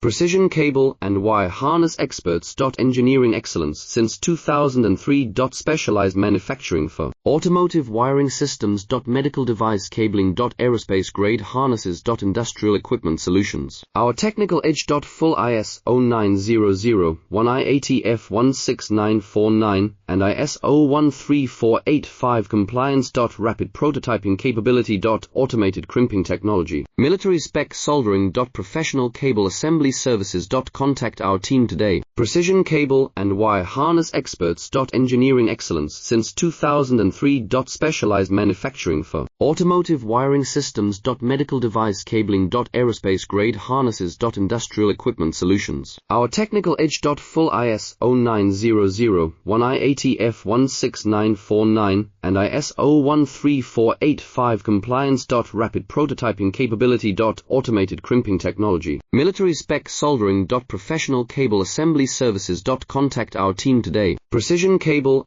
Precision cable and wire harness experts. Engineering excellence since 2003. Specialized manufacturing for automotive wiring systems. Medical device cabling. Aerospace grade harnesses. Industrial equipment solutions. Our technical edge. Full ISO 9001 IATF 16949 and ISO 13485 compliance. Rapid prototyping capability. Automated crimping technology. Military spec soldering. Professional cable assembly services. Contact our team today. Precision cable and wire harness experts. Engineering excellence since 2003. Specialized manufacturing for automotive wiring systems. Medical device cabling. Aerospace grade harnesses. Industrial equipment solutions. Our technical edge. Full ISO 9001 IATF 16949 and ISO 13485 compliance. Rapid prototyping capability. Automated crimping technology. Military spec soldering. Professional cable assembly services. Contact our team today. Precision cable